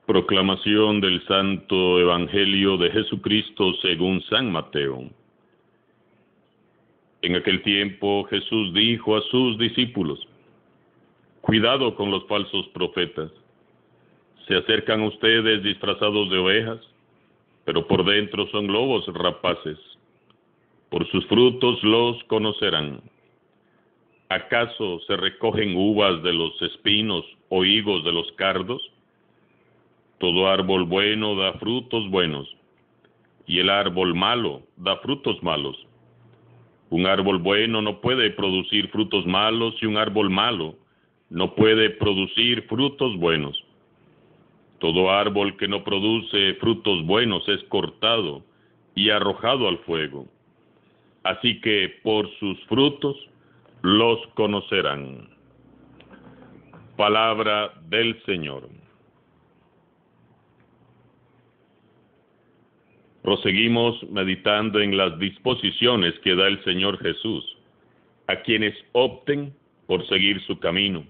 Proclamación del Santo Evangelio de Jesucristo según San Mateo. En aquel tiempo Jesús dijo a sus discípulos: cuidado con los falsos profetas. Se acercan a ustedes disfrazados de ovejas, pero por dentro son lobos rapaces. Por sus frutos los conocerán. ¿Acaso se recogen uvas de los espinos o higos de los cardos? Todo árbol bueno da frutos buenos, y el árbol malo da frutos malos. Un árbol bueno no puede producir frutos malos, y un árbol malo no puede producir frutos buenos. Todo árbol que no produce frutos buenos es cortado y arrojado al fuego. Así que por sus frutos los conocerán. Palabra del Señor. Proseguimos meditando en las disposiciones que da el Señor Jesús a quienes opten por seguir su camino,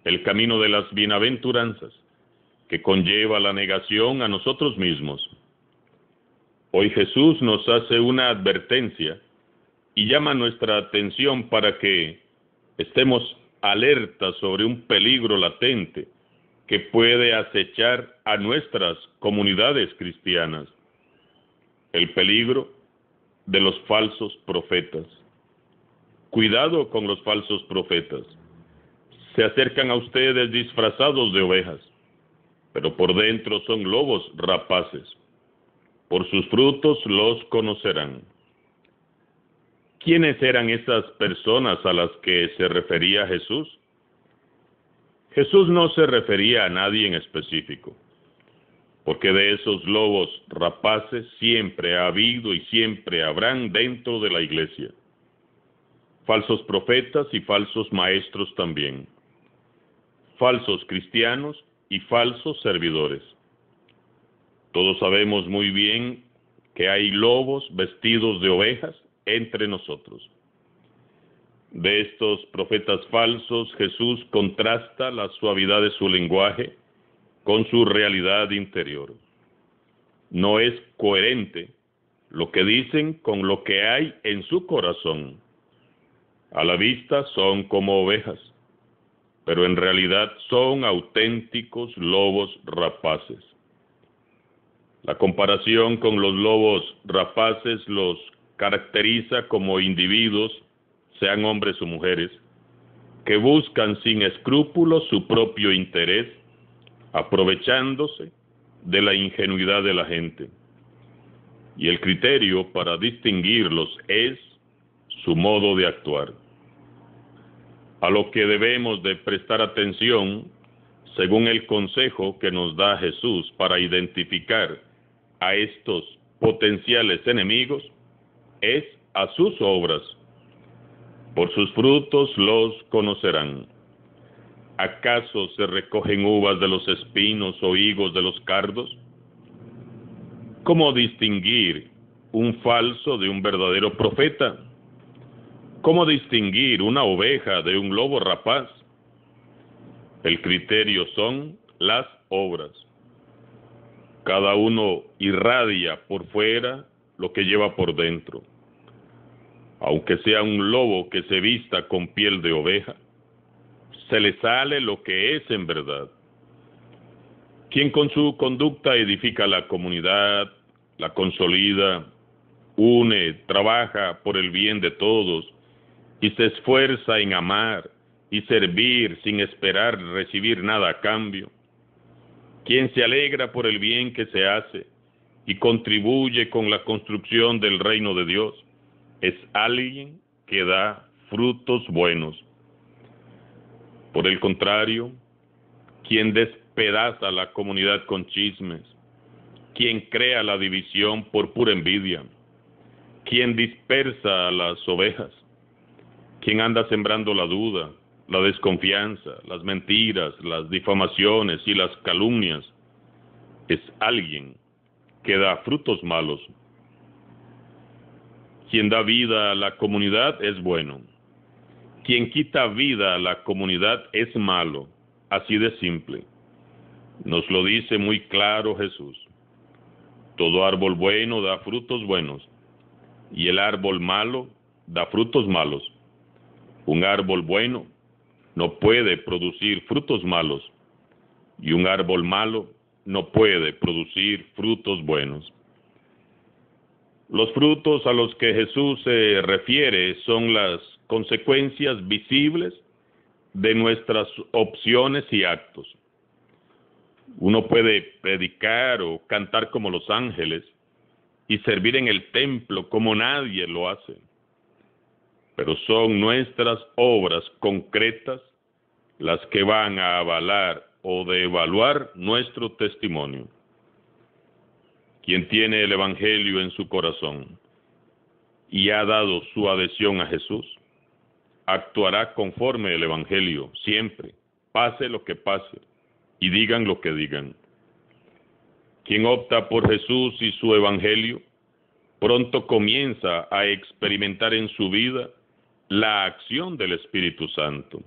el camino de las bienaventuranzas, que conlleva la negación a nosotros mismos. Hoy Jesús nos hace una advertencia y llama nuestra atención para que estemos alertas sobre un peligro latente que puede acechar a nuestras comunidades cristianas. El peligro de los falsos profetas. Cuidado con los falsos profetas. Se acercan a ustedes disfrazados de ovejas, pero por dentro son lobos rapaces. Por sus frutos los conocerán. ¿Quiénes eran esas personas a las que se refería Jesús? Jesús no se refería a nadie en específico, porque de esos lobos rapaces siempre ha habido y siempre habrán dentro de la iglesia. Falsos profetas y falsos maestros también. Falsos cristianos y falsos servidores. Todos sabemos muy bien que hay lobos vestidos de ovejas entre nosotros. De estos profetas falsos, Jesús contrasta la suavidad de su lenguaje con su realidad interior. No es coherente lo que dicen con lo que hay en su corazón. A la vista son como ovejas, pero en realidad son auténticos lobos rapaces. La comparación con los lobos rapaces los caracteriza como individuos, sean hombres o mujeres, que buscan sin escrúpulos su propio interés, aprovechándose de la ingenuidad de la gente. Y el criterio para distinguirlos es su modo de actuar. A lo que debemos de prestar atención, según el consejo que nos da Jesús para identificar a estos potenciales enemigos, es a sus obras. Por sus frutos los conocerán. ¿Acaso se recogen uvas de los espinos o higos de los cardos? ¿Cómo distinguir un falso de un verdadero profeta? ¿Cómo distinguir una oveja de un lobo rapaz? El criterio son las obras. Cada uno irradia por fuera lo que lleva por dentro. Aunque sea un lobo que se vista con piel de oveja, se le sale lo que es en verdad. Quien con su conducta edifica la comunidad, la consolida, une, trabaja por el bien de todos y se esfuerza en amar y servir sin esperar recibir nada a cambio. Quien se alegra por el bien que se hace y contribuye con la construcción del reino de Dios, es alguien que da frutos buenos. Por el contrario, quien despedaza la comunidad con chismes, quien crea la división por pura envidia, quien dispersa a las ovejas, quien anda sembrando la duda, la desconfianza, las mentiras, las difamaciones y las calumnias, es alguien que da frutos malos. Quien da vida a la comunidad es bueno. Quien quita vida a la comunidad es malo, así de simple. Nos lo dice muy claro Jesús. Todo árbol bueno da frutos buenos, y el árbol malo da frutos malos. Un árbol bueno no puede producir frutos malos, y un árbol malo no puede producir frutos buenos. Los frutos a los que Jesús se refiere son las consecuencias visibles de nuestras opciones y actos. Uno puede predicar o cantar como los ángeles y servir en el templo como nadie lo hace, pero son nuestras obras concretas las que van a avalar o devaluar nuestro testimonio. Quien tiene el Evangelio en su corazón y ha dado su adhesión a Jesús, actuará conforme el Evangelio siempre, pase lo que pase y digan lo que digan. Quien opta por Jesús y su Evangelio, pronto comienza a experimentar en su vida la acción del Espíritu Santo.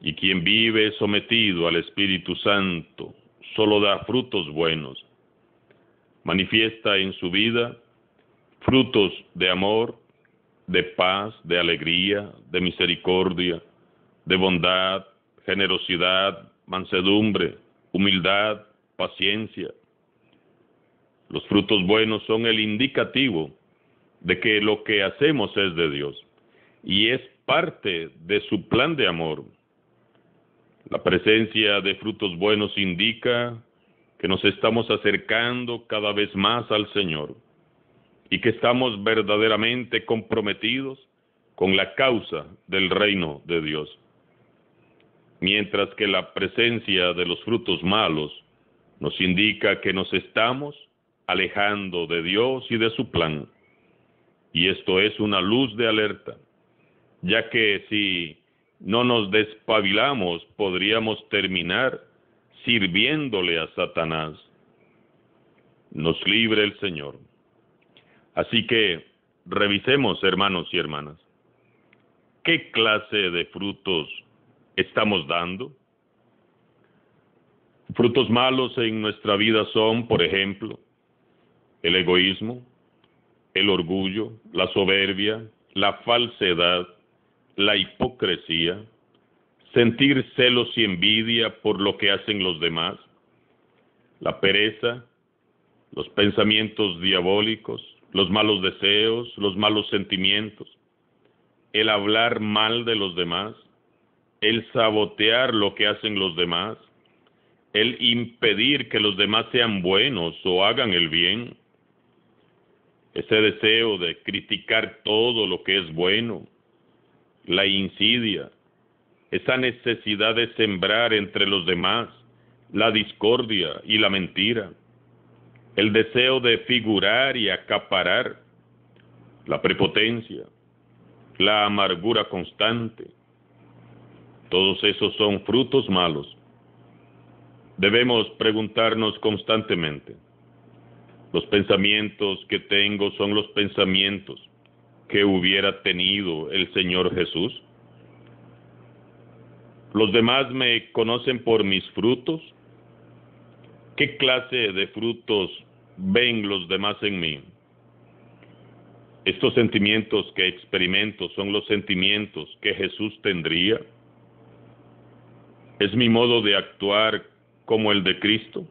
Y quien vive sometido al Espíritu Santo solo da frutos buenos. Manifiesta en su vida frutos de amor, de paz, de alegría, de misericordia, de bondad, generosidad, mansedumbre, humildad, paciencia. Los frutos buenos son el indicativo de que lo que hacemos es de Dios y es parte de su plan de amor. La presencia de frutos buenos indica que nos estamos acercando cada vez más al Señor y que estamos verdaderamente comprometidos con la causa del reino de Dios. Mientras que la presencia de los frutos malos nos indica que nos estamos alejando de Dios y de su plan. Y esto es una luz de alerta, ya que si no nos despabilamos, podríamos terminar sirviéndole a Satanás. Nos libre el Señor. Así que revisemos, hermanos y hermanas, ¿qué clase de frutos estamos dando? Frutos malos en nuestra vida son, por ejemplo, el egoísmo, el orgullo, la soberbia, la falsedad, la hipocresía, sentir celos y envidia por lo que hacen los demás, la pereza, los pensamientos diabólicos, los malos deseos, los malos sentimientos, el hablar mal de los demás, el sabotear lo que hacen los demás, el impedir que los demás sean buenos o hagan el bien, ese deseo de criticar todo lo que es bueno, la insidia, esa necesidad de sembrar entre los demás la discordia y la mentira, el deseo de figurar y acaparar, la prepotencia, la amargura constante. Todos esos son frutos malos. Debemos preguntarnos constantemente, ¿los pensamientos que tengo son los pensamientos que hubiera tenido el Señor Jesús? ¿Los demás me conocen por mis frutos? ¿Qué clase de frutos ven los demás en mí? ¿Estos sentimientos que experimento son los sentimientos que Jesús tendría? ¿Es mi modo de actuar como el de Cristo?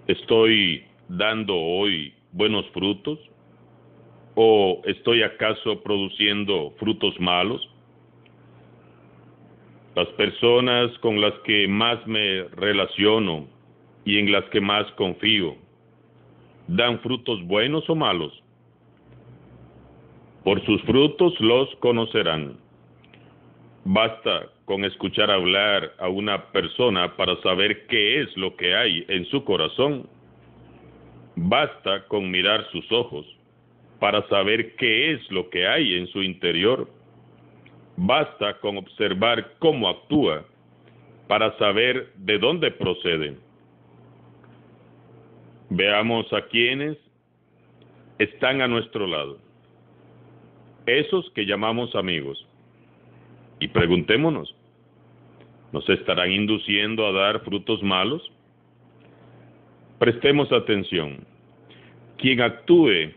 ¿Estoy dando hoy buenos frutos? ¿O estoy acaso produciendo frutos malos? Las personas con las que más me relaciono y en las que más confío, ¿dan frutos buenos o malos? Por sus frutos los conocerán. Basta con escuchar hablar a una persona para saber qué es lo que hay en su corazón. Basta con mirar sus ojos para saber qué es lo que hay en su interior. Basta con observar cómo actúa para saber de dónde procede. Veamos a quienes están a nuestro lado, esos que llamamos amigos, y preguntémonos, ¿Nos estarán induciendo a dar frutos malos? Prestemos atención. Quien actúe,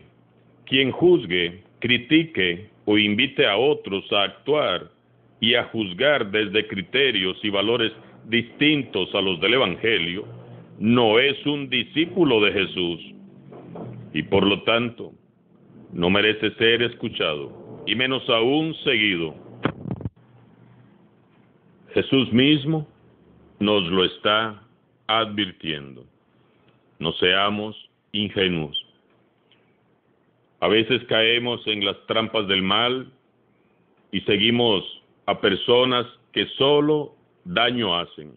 quien juzgue, critique o invite a otros a actuar y a juzgar desde criterios y valores distintos a los del Evangelio, no es un discípulo de Jesús y por lo tanto no merece ser escuchado y menos aún seguido. Jesús mismo nos lo está advirtiendo. No seamos ingenuos. A veces caemos en las trampas del mal y seguimos a personas que solo daño hacen.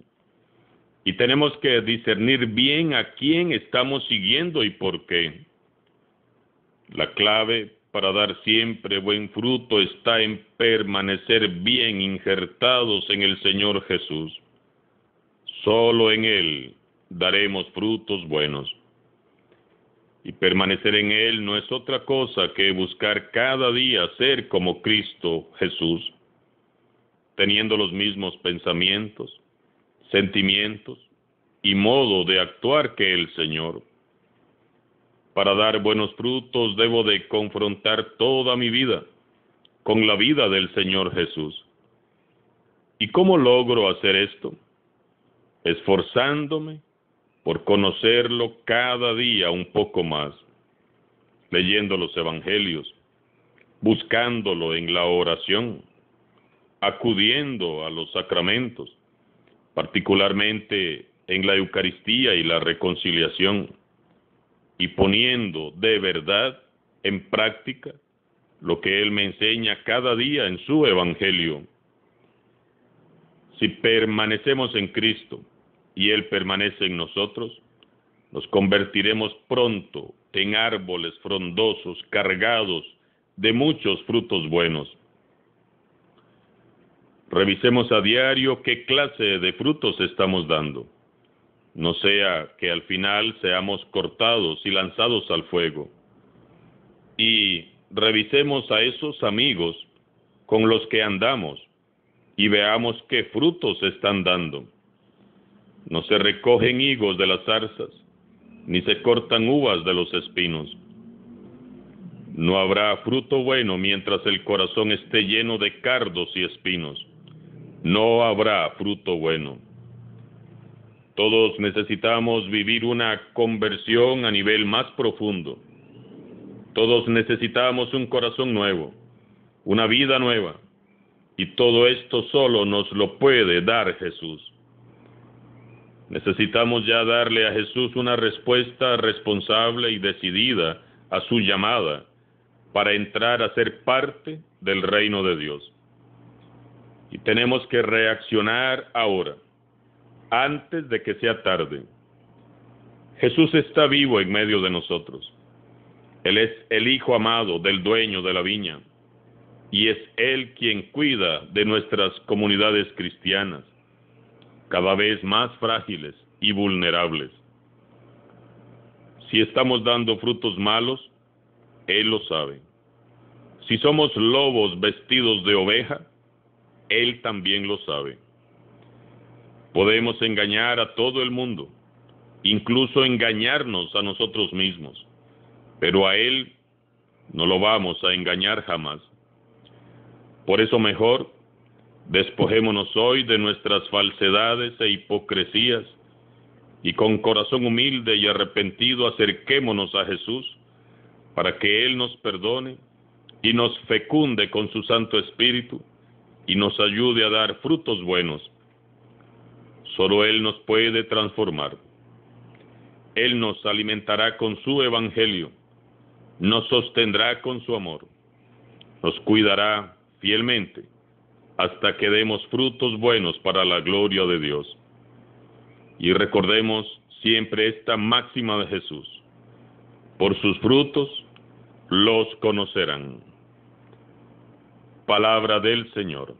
Y tenemos que discernir bien a quién estamos siguiendo y por qué. La clave para dar siempre buen fruto está en permanecer bien injertados en el Señor Jesús. Solo en Él daremos frutos buenos. Y permanecer en Él no es otra cosa que buscar cada día ser como Cristo Jesús, teniendo los mismos pensamientos, sentimientos y modo de actuar que el Señor. Para dar buenos frutos debo de confrontar toda mi vida con la vida del Señor Jesús. ¿Y cómo logro hacer esto? Esforzándome por conocerlo cada día un poco más, leyendo los evangelios, buscándolo en la oración, acudiendo a los sacramentos, particularmente en la Eucaristía y la reconciliación, y poniendo de verdad en práctica lo que Él me enseña cada día en su evangelio. Si permanecemos en Cristo y Él permanece en nosotros, nos convertiremos pronto en árboles frondosos, cargados de muchos frutos buenos. Revisemos a diario qué clase de frutos estamos dando. No sea que al final seamos cortados y lanzados al fuego. Y revisemos a esos amigos con los que andamos y veamos qué frutos están dando. No se recogen higos de las zarzas, ni se cortan uvas de los espinos. No habrá fruto bueno mientras el corazón esté lleno de cardos y espinos. No habrá fruto bueno. Todos necesitamos vivir una conversión a nivel más profundo. Todos necesitamos un corazón nuevo, una vida nueva. Y todo esto solo nos lo puede dar Jesús. Necesitamos ya darle a Jesús una respuesta responsable y decidida a su llamada para entrar a ser parte del reino de Dios. Y tenemos que reaccionar ahora, antes de que sea tarde. Jesús está vivo en medio de nosotros. Él es el Hijo amado del dueño de la viña, y es Él quien cuida de nuestras comunidades cristianas, cada vez más frágiles y vulnerables. Si estamos dando frutos malos, Él lo sabe. Si somos lobos vestidos de oveja, Él también lo sabe. Podemos engañar a todo el mundo, incluso engañarnos a nosotros mismos, pero a Él no lo vamos a engañar jamás. Por eso mejor, despojémonos hoy de nuestras falsedades e hipocresías y con corazón humilde y arrepentido acerquémonos a Jesús para que Él nos perdone y nos fecunde con su Santo Espíritu y nos ayude a dar frutos buenos. Solo Él nos puede transformar. Él nos alimentará con su evangelio, nos sostendrá con su amor, nos cuidará fielmente hasta que demos frutos buenos para la gloria de Dios. Y recordemos siempre esta máxima de Jesús: por sus frutos los conocerán. Palabra del Señor.